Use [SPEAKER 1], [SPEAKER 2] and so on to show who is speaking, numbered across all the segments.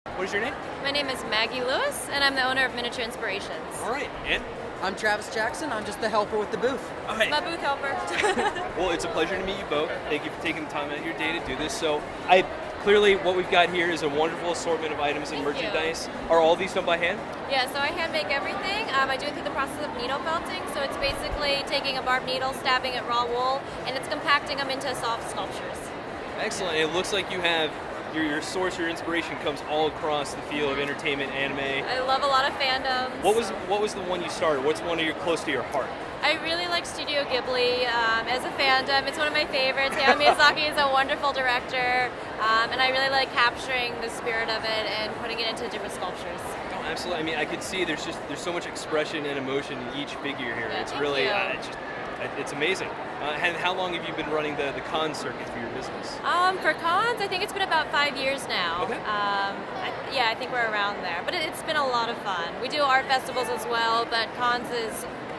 [SPEAKER 1] What is your name?
[SPEAKER 2] My name is Maggie Lewis, and I'm the owner of Miniature Inspirations.
[SPEAKER 1] All right, and?
[SPEAKER 3] I'm Travis Jackson. I'm just the helper with the booth.
[SPEAKER 1] All right.
[SPEAKER 2] My booth helper.
[SPEAKER 1] Well, it's a pleasure to meet you both. Thank you for taking the time out of your day to do this. So, clearly what we've got here is a wonderful assortment of items and merchandise. Are all these done by hand?
[SPEAKER 2] Yeah, so I hand make everything. I do it through the process of needle felting. So it's basically taking a barbed needle, stabbing at raw wool, and it's compacting them into soft sculptures.
[SPEAKER 1] Excellent. It looks like you have your source, your inspiration comes all across the field of entertainment, anime.
[SPEAKER 2] I love a lot of fandoms.
[SPEAKER 1] What was the one you started? What's one of your close to your heart?
[SPEAKER 2] I really like Studio Ghibli as a fandom. It's one of my favorites. Hayao Miyazaki is a wonderful director, and I really like capturing the spirit of it and putting it into different sculptures.
[SPEAKER 1] Oh, absolutely. I mean, I could see there's so much expression and emotion in each figure here.
[SPEAKER 2] Yeah,
[SPEAKER 1] it's really
[SPEAKER 2] thank
[SPEAKER 1] it's amazing. And how long have you been running the con circuit for your business?
[SPEAKER 2] For cons, I think it's been about 5 years now.
[SPEAKER 1] Okay.
[SPEAKER 2] I think we're around there. But it's been a lot of fun. We do art festivals as well, but cons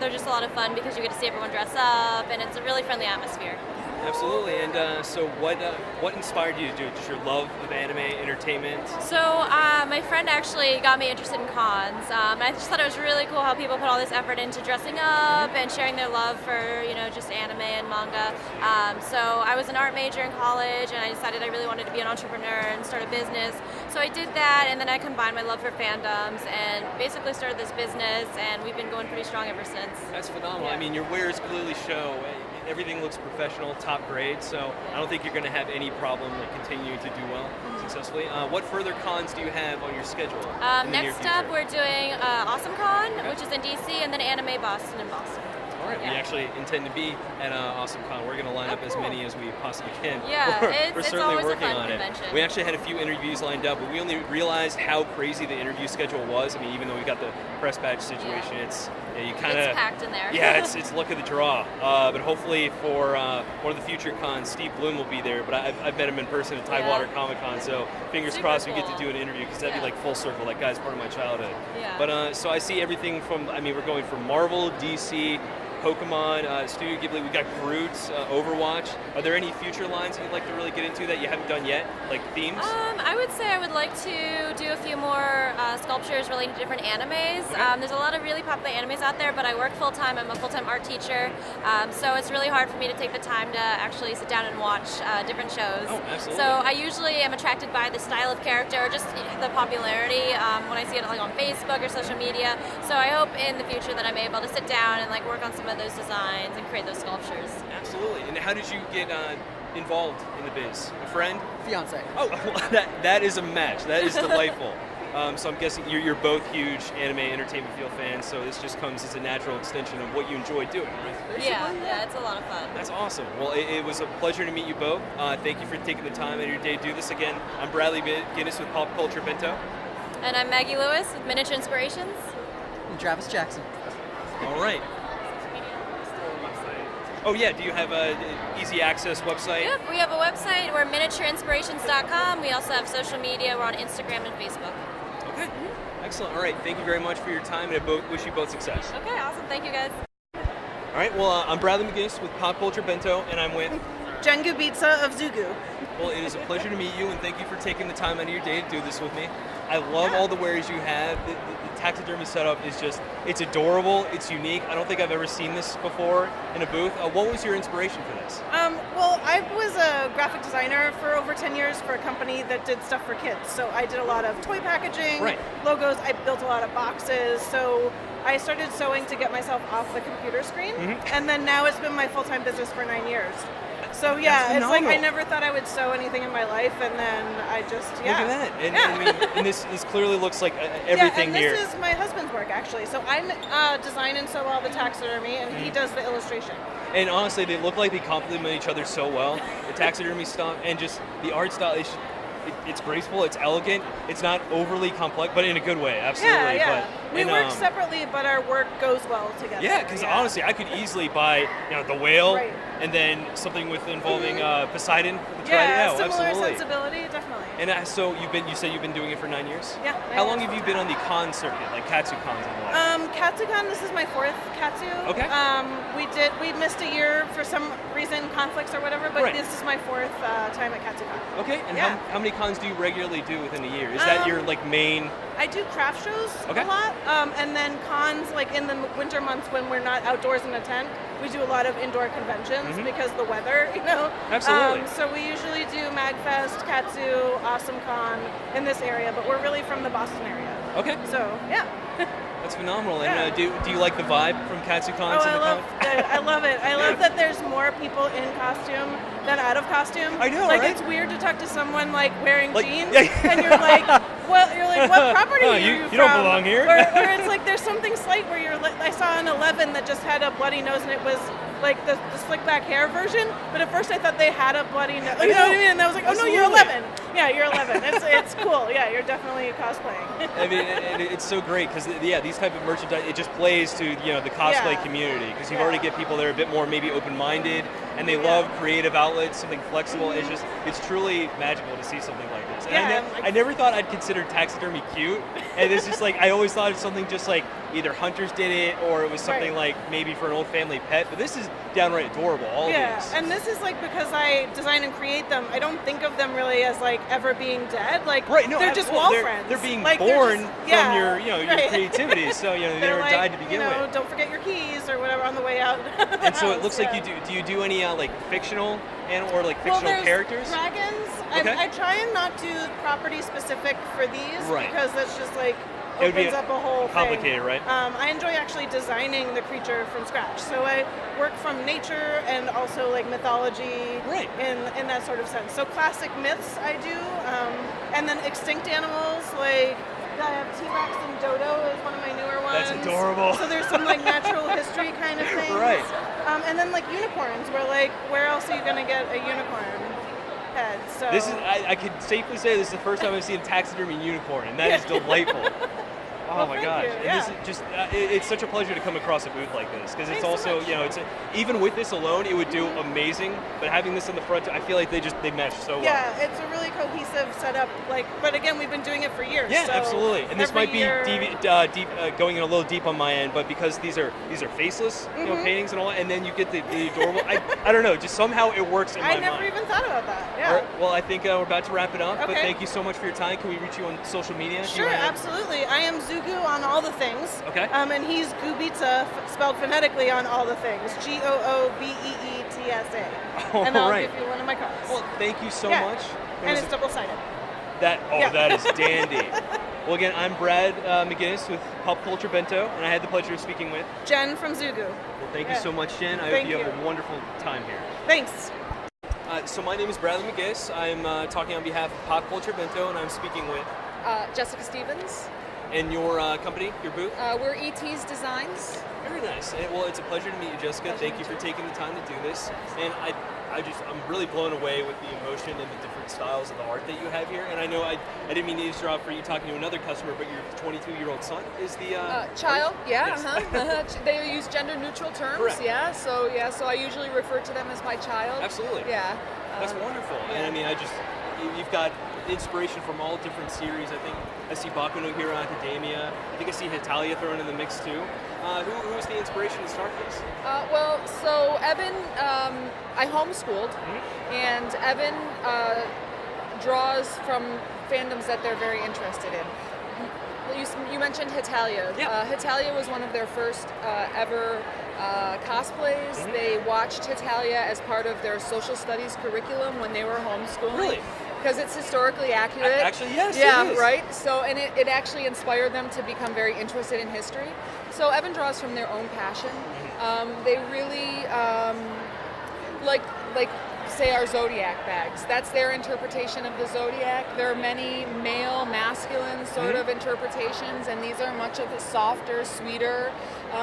[SPEAKER 2] they're just a lot of fun because you get to see everyone dress up, and it's a really friendly atmosphere.
[SPEAKER 1] Absolutely. And so what inspired you to do it? Just your love of anime, entertainment?
[SPEAKER 2] So my friend actually got me interested in cons. And I just thought it was really cool how people put all this effort into dressing up and sharing their love for, just anime and manga. So I was an art major in college, and I decided I really wanted to be an entrepreneur and start a business. So I did that, and then I combined my love for fandoms and basically started this business, and we've been going pretty strong ever since.
[SPEAKER 1] That's phenomenal.
[SPEAKER 2] Yeah.
[SPEAKER 1] I mean, your wares clearly show. Everything looks professional, top grade, so I don't think you're going to have any problem continuing to do well successfully. What further cons do you have on your schedule?
[SPEAKER 2] Next up, we're doing AwesomeCon, which is in DC, and then Anime Boston in Boston.
[SPEAKER 1] All right,
[SPEAKER 2] Yeah.
[SPEAKER 1] we actually intend to be at AwesomeCon. We're going to line up as many as we possibly can.
[SPEAKER 2] Yeah,
[SPEAKER 1] we're
[SPEAKER 2] it's
[SPEAKER 1] certainly
[SPEAKER 2] always a
[SPEAKER 1] working
[SPEAKER 2] fun
[SPEAKER 1] on
[SPEAKER 2] convention.
[SPEAKER 1] it. We actually had a few interviews lined up, but we only realized how crazy the interview schedule was. I mean, even though we got the press badge situation, you kind of
[SPEAKER 2] It's packed in there.
[SPEAKER 1] Yeah, it's luck of the draw. But hopefully for one of the future cons, Steve Bloom will be there. But I've met him in person at Tidewater Comic Con, so fingers
[SPEAKER 2] Super
[SPEAKER 1] crossed we
[SPEAKER 2] cool.
[SPEAKER 1] get to do an interview because that'd be like full circle. That guy's part of my childhood.
[SPEAKER 2] Yeah.
[SPEAKER 1] But so I see everything from. I mean, we're going from Marvel, DC, Pokemon, Studio Ghibli. We got Groot, Overwatch. Are there any future lines that you'd like to really get into that you haven't done yet, like themes?
[SPEAKER 2] I would say I would like to do a few more sculptures relating to different animes.
[SPEAKER 1] Okay.
[SPEAKER 2] There's a lot of really popular animes out there, but I work full time. I'm a full time art teacher, so it's really hard for me to take the time to actually sit down and watch different shows.
[SPEAKER 1] Oh, absolutely.
[SPEAKER 2] So I usually am attracted by the style of character or just the popularity when I see it on Facebook or social media. So I hope in the future that I'm able to sit down and work on some of those designs and create those sculptures.
[SPEAKER 1] Absolutely. And how did you get involved in the biz? A friend?
[SPEAKER 3] Fiance.
[SPEAKER 1] Oh, that is a match. That is delightful. So I'm guessing you're both huge anime entertainment field fans, so this just comes as a natural extension of what you enjoy doing, right?
[SPEAKER 2] Yeah, it's a lot of fun.
[SPEAKER 1] That's awesome. Well, it was a pleasure to meet you both. Thank you for taking the time out of your day to do this again. I'm Bradley Guinness with Pop Culture Bento.
[SPEAKER 2] And I'm Maggie Lewis with Miniature Inspirations.
[SPEAKER 3] I'm Travis Jackson.
[SPEAKER 1] All right. Oh yeah, do you have an easy access website?
[SPEAKER 2] Yep, we have a website. We're miniatureinspirations.com. We also have social media. We're on Instagram and Facebook.
[SPEAKER 1] Okay. Excellent. All right. Thank you very much for your time, and I wish you both success.
[SPEAKER 2] Okay, awesome. Thank you, guys.
[SPEAKER 1] All right. Well, I'm Bradley McGinnis with Pop Culture Bento, and I'm with.
[SPEAKER 4] Jen Gubitsa of Zooguu.
[SPEAKER 1] Well, it is a pleasure to meet you, and thank you for taking the time out of your day to do this with me. I love all the wares you have. The taxidermy setup is it's adorable, it's unique. I don't think I've ever seen this before in a booth. What was your inspiration for this?
[SPEAKER 4] Well, I was a graphic designer for over 10 years for a company that did stuff for kids. So I did a lot of toy packaging, logos, I built a lot of boxes. So I started sewing to get myself off the computer screen. And then now it's been my full-time business for 9 years. So yeah, it's like I never thought I would sew anything in my life, and then I just
[SPEAKER 1] Look at that, and, I mean, and this clearly looks like everything
[SPEAKER 4] here.
[SPEAKER 1] here.
[SPEAKER 4] This is my husband's work actually. So I'm design and sew all the taxidermy, and he does the illustration.
[SPEAKER 1] And honestly, they look like they complement each other so well. The taxidermy stuff and just the art style is. It's graceful, it's elegant, it's not overly complex, but in a good way, absolutely.
[SPEAKER 4] Yeah.
[SPEAKER 1] But,
[SPEAKER 4] we work separately, but our work goes well together.
[SPEAKER 1] Yeah, because honestly, I could easily buy the whale and then something with involving Poseidon.
[SPEAKER 4] Similar sensibility, definitely.
[SPEAKER 1] And so you said you've been doing it for 9 years?
[SPEAKER 4] Yeah.
[SPEAKER 1] How long have you been on the con circuit, like Katsucons and what?
[SPEAKER 4] Katsucon, this is my 4th Katsu.
[SPEAKER 1] Okay.
[SPEAKER 4] We missed a year for some reason, conflicts or whatever, but this is my 4th time at Katsucon.
[SPEAKER 1] Okay, and how many many cons do you regularly do within a year? Is that your like main?
[SPEAKER 4] I do craft shows
[SPEAKER 1] Okay.
[SPEAKER 4] a lot, and then cons like in the winter months when we're not outdoors in a tent. We do a lot of indoor conventions because the weather, you know.
[SPEAKER 1] Absolutely.
[SPEAKER 4] So we usually do MagFest, Katsu, AwesomeCon in this area, but we're really from the Boston area.
[SPEAKER 1] Okay.
[SPEAKER 4] So yeah.
[SPEAKER 1] That's phenomenal.
[SPEAKER 4] Yeah.
[SPEAKER 1] And do you like the vibe from Katsucon
[SPEAKER 4] Oh,
[SPEAKER 1] to the
[SPEAKER 4] I love
[SPEAKER 1] con?
[SPEAKER 4] it. I love it. I love that there's more people in costume than out of costume.
[SPEAKER 1] I know,
[SPEAKER 4] like
[SPEAKER 1] right?
[SPEAKER 4] it's weird to talk to someone like wearing
[SPEAKER 1] Like-
[SPEAKER 4] jeans,
[SPEAKER 1] yeah.
[SPEAKER 4] and you're like, what property
[SPEAKER 1] Oh,
[SPEAKER 4] are
[SPEAKER 1] you
[SPEAKER 4] from?
[SPEAKER 1] don't belong here.
[SPEAKER 4] Or it's like there's something slight where you're. I saw an 11 that just had a bloody nose, and it was like the slick back hair version. But at first I thought they had a bloody nose. You know what I mean? And I was like, oh no, you're
[SPEAKER 1] Absolutely.
[SPEAKER 4] 11. Yeah, you're 11. It's cool. Yeah, you're definitely cosplaying.
[SPEAKER 1] I mean, and it's so great because these type of merchandise, it just plays to the cosplay
[SPEAKER 4] Yeah.
[SPEAKER 1] community because you
[SPEAKER 4] Yeah.
[SPEAKER 1] already get people that are a bit more maybe open-minded and they
[SPEAKER 4] Yeah.
[SPEAKER 1] love creative outlets, something flexible. It's truly magical to see something like this. And
[SPEAKER 4] Yeah,
[SPEAKER 1] I never thought I'd consider taxidermy cute, and it's just like I always thought of something just like either hunters did it or it was something
[SPEAKER 4] Right.
[SPEAKER 1] like maybe for an old family pet. But this is downright adorable. All of
[SPEAKER 4] Yeah,
[SPEAKER 1] these.
[SPEAKER 4] and this is like because I design and create them. I don't think of them really as like ever being dead. Like
[SPEAKER 1] Right, no,
[SPEAKER 4] they're just
[SPEAKER 1] well,
[SPEAKER 4] wall
[SPEAKER 1] they're,
[SPEAKER 4] friends.
[SPEAKER 1] They're being
[SPEAKER 4] like,
[SPEAKER 1] born
[SPEAKER 4] just- yeah,
[SPEAKER 1] from your
[SPEAKER 4] right.
[SPEAKER 1] creativity, so they
[SPEAKER 4] They're
[SPEAKER 1] never
[SPEAKER 4] like,
[SPEAKER 1] died to begin with.
[SPEAKER 4] Don't forget your keys or whatever on the way out.
[SPEAKER 1] And so it looks like you do. Do you do any like fictional or like fictional
[SPEAKER 4] there's
[SPEAKER 1] characters?
[SPEAKER 4] Dragons.
[SPEAKER 1] Okay.
[SPEAKER 4] I try and not do property specific for these
[SPEAKER 1] Right.
[SPEAKER 4] because that's just like
[SPEAKER 1] It would be
[SPEAKER 4] opens up a whole
[SPEAKER 1] complicated,
[SPEAKER 4] thing.
[SPEAKER 1] right?
[SPEAKER 4] I enjoy actually designing the creature from scratch. So I work from nature and also like mythology
[SPEAKER 1] Right.
[SPEAKER 4] in that sort of sense. So classic myths I do, and then extinct animals like I have T-Rex and Dodo is one of my newer ones.
[SPEAKER 1] That's adorable.
[SPEAKER 4] So there's some like natural history kind of things.
[SPEAKER 1] Right.
[SPEAKER 4] And then like unicorns, where else are you gonna get a unicorn head? So
[SPEAKER 1] This is. I could safely say this is the first time I've seen a taxidermy unicorn, and that is delightful. Oh
[SPEAKER 4] Well,
[SPEAKER 1] my
[SPEAKER 4] thank
[SPEAKER 1] gosh!
[SPEAKER 4] you,
[SPEAKER 1] And
[SPEAKER 4] yeah.
[SPEAKER 1] this is just it's such a pleasure to come across a booth like this because it's
[SPEAKER 4] Thanks so
[SPEAKER 1] also
[SPEAKER 4] much.
[SPEAKER 1] even with this alone it would do amazing, but having this in the front I feel like they mesh so well.
[SPEAKER 4] yeah, it's a really cohesive setup. But again, we've been doing it for years.
[SPEAKER 1] Yeah,
[SPEAKER 4] so
[SPEAKER 1] absolutely. And this
[SPEAKER 4] every
[SPEAKER 1] might be
[SPEAKER 4] year-
[SPEAKER 1] deep, going in a little deep on my end, but because these are faceless, paintings and all, and then you get the adorable. I don't know, just somehow it works in my
[SPEAKER 4] I
[SPEAKER 1] mind.
[SPEAKER 4] never even thought about that. Yeah.
[SPEAKER 1] All right, well, I think we're about to wrap it up, but
[SPEAKER 4] Okay.
[SPEAKER 1] thank you so much for your time. Can we reach you on social media? Do you
[SPEAKER 4] Sure,
[SPEAKER 1] wanna-
[SPEAKER 4] absolutely. I am Zooguu on all the things.
[SPEAKER 1] Okay.
[SPEAKER 4] And he's Goobita, spelled phonetically on all the things. GOOBEETSA.
[SPEAKER 1] All
[SPEAKER 4] And I'll
[SPEAKER 1] right.
[SPEAKER 4] give you one of my cards.
[SPEAKER 1] Well, thank you so
[SPEAKER 4] Yeah.
[SPEAKER 1] much. It
[SPEAKER 4] And
[SPEAKER 1] was
[SPEAKER 4] it's double-sided.
[SPEAKER 1] yeah. That is dandy. Well, again, I'm Brad McGinnis with Pop Culture Bento, and I had the pleasure of speaking with.
[SPEAKER 4] Jen from Zooguu.
[SPEAKER 1] Well, thank you
[SPEAKER 4] Yeah.
[SPEAKER 1] so much, Jen. I
[SPEAKER 4] Thank
[SPEAKER 1] hope you have
[SPEAKER 4] you.
[SPEAKER 1] a wonderful time here.
[SPEAKER 4] Thanks.
[SPEAKER 1] So my name is Bradley McGinnis. I'm talking on behalf of Pop Culture Bento, and I'm speaking with.
[SPEAKER 5] Jessica Stevens.
[SPEAKER 1] And your company, your booth?
[SPEAKER 5] We're ETs Designs.
[SPEAKER 1] Very nice. Well, it's a pleasure to meet you, Jessica. Thank you for taking the time to do this. And I'm really blown away with the emotion and the different styles of the art that you have here. And I know I didn't mean to eavesdrop for you talking to another customer, but your 22-year-old son is the
[SPEAKER 5] Child, yeah,
[SPEAKER 1] Yes.
[SPEAKER 5] They use gender-neutral terms,
[SPEAKER 1] Correct.
[SPEAKER 5] yeah. So I usually refer to them as my child.
[SPEAKER 1] Absolutely.
[SPEAKER 5] Yeah.
[SPEAKER 1] That's wonderful. And I mean, you've got inspiration from all different series. I think I see Baku no Hero Academia. I think I see Hitalia thrown in the mix too. Who was the inspiration to start this?
[SPEAKER 5] So Evan, I homeschooled, and Evan draws from fandoms that they're very interested in. You mentioned Hitalia.
[SPEAKER 1] Yeah.
[SPEAKER 5] Hitalia was one of their first ever cosplays. They watched Hitalia as part of their social studies curriculum when they were homeschooling.
[SPEAKER 1] Really?
[SPEAKER 5] Because it's historically accurate.
[SPEAKER 1] Actually, yes,
[SPEAKER 5] Yeah,
[SPEAKER 1] it is.
[SPEAKER 5] right? So, and it actually inspired them to become very interested in history. So Evan draws from their own passion. They really, like say our Zodiac bags. That's their interpretation of the Zodiac. There are many male, masculine sort of interpretations, and these are much of the softer, sweeter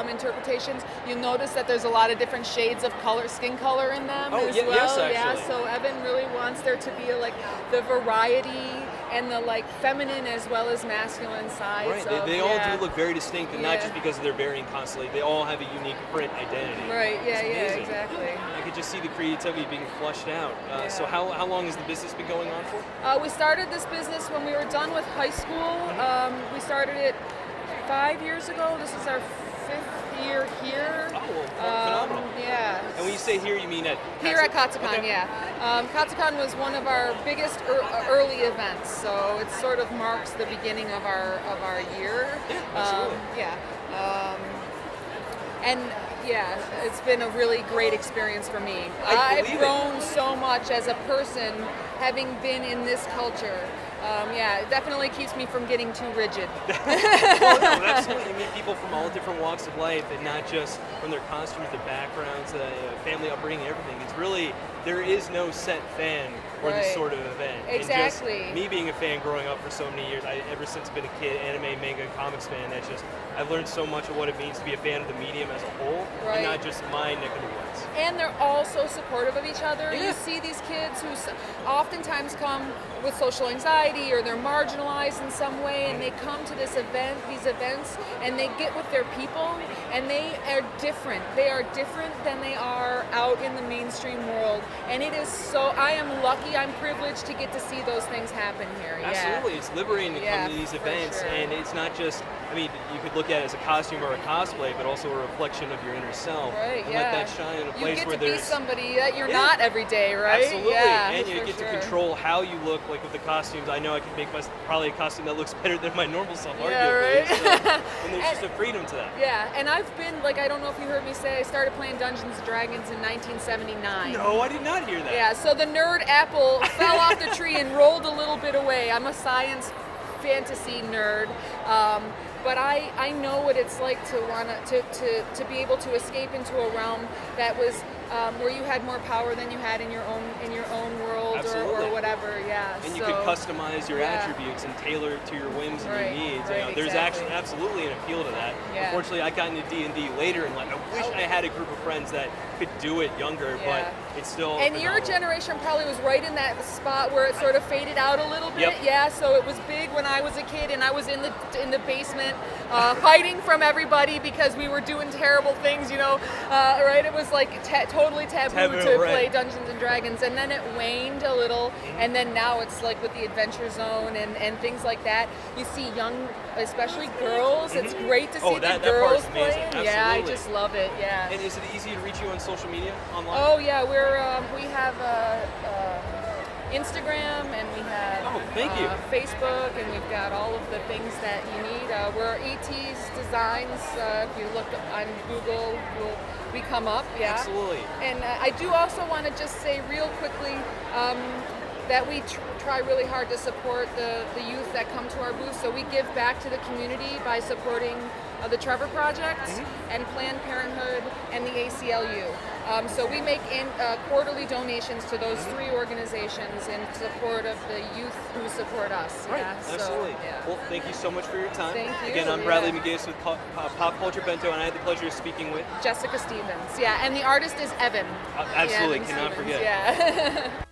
[SPEAKER 5] interpretations. You'll notice that there's a lot of different shades of color, skin color in them as
[SPEAKER 1] yes,
[SPEAKER 5] well.
[SPEAKER 1] actually.
[SPEAKER 5] Yeah, so Evan really wants there to be like the variety and the like feminine as well as masculine sides.
[SPEAKER 1] Right,
[SPEAKER 5] of,
[SPEAKER 1] they all do look very distinct, and not
[SPEAKER 5] Yeah.
[SPEAKER 1] just because they're varying constantly. They all have a unique print identity.
[SPEAKER 5] Right, yeah,
[SPEAKER 1] It's
[SPEAKER 5] yeah,
[SPEAKER 1] amazing.
[SPEAKER 5] exactly.
[SPEAKER 1] I could just see the creativity being flushed out. So how long has the business been going on for?
[SPEAKER 5] We started this business when we were done with high school. We started it 5 years ago. This is our 5th year here.
[SPEAKER 1] Oh, well, phenomenal.
[SPEAKER 5] Yeah.
[SPEAKER 1] And when you say here, you mean at
[SPEAKER 5] Here at Katsucon,
[SPEAKER 1] Okay.
[SPEAKER 5] yeah. Katsucon was one of our biggest early events, so it sort of marks the beginning of our year.
[SPEAKER 1] Yeah, absolutely.
[SPEAKER 5] And yeah, it's been a really great experience for me.
[SPEAKER 1] I
[SPEAKER 5] I've
[SPEAKER 1] believe it.
[SPEAKER 5] grown so much as a person having been in this culture. Yeah, it definitely keeps me from getting too rigid.
[SPEAKER 1] Well, no, absolutely. You meet people from all different walks of life, and not just from their costumes, their backgrounds, family upbringing, everything. It's really, there is no set fan for this
[SPEAKER 5] Right.
[SPEAKER 1] sort of event.
[SPEAKER 5] Exactly.
[SPEAKER 1] And just me being a fan growing up for so many years, ever since I've been a kid, anime, manga, comics fan, that's just, I've learned so much of what it means to be a fan of the medium as a whole,
[SPEAKER 5] Right.
[SPEAKER 1] and not just my neck of the woods.
[SPEAKER 5] And they're all so supportive of each other.
[SPEAKER 1] Yeah.
[SPEAKER 5] You see these kids who oftentimes come with social anxiety or they're marginalized in some way, and they come to these events, and they get with their people, and they are different. They are different than they are out in the mainstream world. And it is so, I am lucky, I'm privileged to get to see those things happen here.
[SPEAKER 1] Absolutely,
[SPEAKER 5] Yeah.
[SPEAKER 1] it's liberating to come to these
[SPEAKER 5] for
[SPEAKER 1] events,
[SPEAKER 5] sure.
[SPEAKER 1] and it's not just, I mean, you could look at it as a costume or a cosplay, but also a reflection of your inner self.
[SPEAKER 5] Right,
[SPEAKER 1] and
[SPEAKER 5] yeah.
[SPEAKER 1] let that shine in a
[SPEAKER 5] You
[SPEAKER 1] place
[SPEAKER 5] get
[SPEAKER 1] where
[SPEAKER 5] to be
[SPEAKER 1] there's
[SPEAKER 5] somebody that you're
[SPEAKER 1] Yeah.
[SPEAKER 5] not every day, right?
[SPEAKER 1] Absolutely,
[SPEAKER 5] Yeah,
[SPEAKER 1] and you
[SPEAKER 5] for
[SPEAKER 1] get
[SPEAKER 5] sure.
[SPEAKER 1] to control how you look. Like with the costumes, I know I can make probably a costume that looks better than my normal self,
[SPEAKER 5] Yeah,
[SPEAKER 1] arguably.
[SPEAKER 5] right?
[SPEAKER 1] So, and there's just a freedom to that.
[SPEAKER 5] Yeah, and I've been, like, I don't know if you heard me say, I started playing Dungeons & Dragons in 1979.
[SPEAKER 1] No, I did not hear that.
[SPEAKER 5] Yeah, so the nerd apple fell off the tree and rolled a little bit away. I'm a science fantasy nerd. But I know what it's like to to be able to escape into a realm that was where you had more power than you had in your own world
[SPEAKER 1] Absolutely.
[SPEAKER 5] or whatever. Yeah.
[SPEAKER 1] And you
[SPEAKER 5] so,
[SPEAKER 1] could customize your
[SPEAKER 5] yeah.
[SPEAKER 1] attributes and tailor it to your whims and
[SPEAKER 5] Right,
[SPEAKER 1] your needs.
[SPEAKER 5] right,
[SPEAKER 1] There's
[SPEAKER 5] exactly.
[SPEAKER 1] actually absolutely an appeal to that.
[SPEAKER 5] Yeah.
[SPEAKER 1] Unfortunately, I got into D&D later in life. I wish I had a group of friends that could do it younger,
[SPEAKER 5] Yeah.
[SPEAKER 1] but it's still
[SPEAKER 5] And your
[SPEAKER 1] phenomenal.
[SPEAKER 5] generation probably was right in that spot where it sort of faded out a little bit.
[SPEAKER 1] Yep.
[SPEAKER 5] Yeah, so it was big when I was a kid, and I was in the basement fighting from everybody because we were doing terrible things, right? It was like totally taboo to
[SPEAKER 1] right.
[SPEAKER 5] play Dungeons and Dragons, and then it waned a little, and then now it's like with the Adventure Zone and things like that. You see young, especially girls. It's great to see the
[SPEAKER 1] that
[SPEAKER 5] girls
[SPEAKER 1] part's amazing.
[SPEAKER 5] playing. Yeah, I
[SPEAKER 1] Absolutely.
[SPEAKER 5] just love it. Yeah.
[SPEAKER 1] And is it easy to reach you on social media online?
[SPEAKER 5] Oh yeah, we have Instagram, and we have
[SPEAKER 1] thank you.
[SPEAKER 5] Facebook, and we've got all of the things that you need. We're ETs Designs. If you look on Google, we come up. Yeah,
[SPEAKER 1] Absolutely.
[SPEAKER 5] And I do also want to just say real quickly that we try really hard to support the youth that come to our booth. So we give back to the community by supporting the Trevor Project and Planned Parenthood and the ACLU. So we make quarterly donations to those three organizations in support of the youth who support us.
[SPEAKER 1] Right,
[SPEAKER 5] Yeah, so,
[SPEAKER 1] absolutely.
[SPEAKER 5] yeah.
[SPEAKER 1] Well, thank you so much for your time.
[SPEAKER 5] Thank you,
[SPEAKER 1] Again, I'm Bradley
[SPEAKER 5] yeah.
[SPEAKER 1] McGinnis with Pop Culture Bento, and I had the pleasure of speaking with
[SPEAKER 5] Jessica Stevens. Yeah, and the artist is Evan.
[SPEAKER 1] absolutely,
[SPEAKER 5] Evan
[SPEAKER 1] cannot
[SPEAKER 5] Stevens,
[SPEAKER 1] forget.
[SPEAKER 5] Yeah.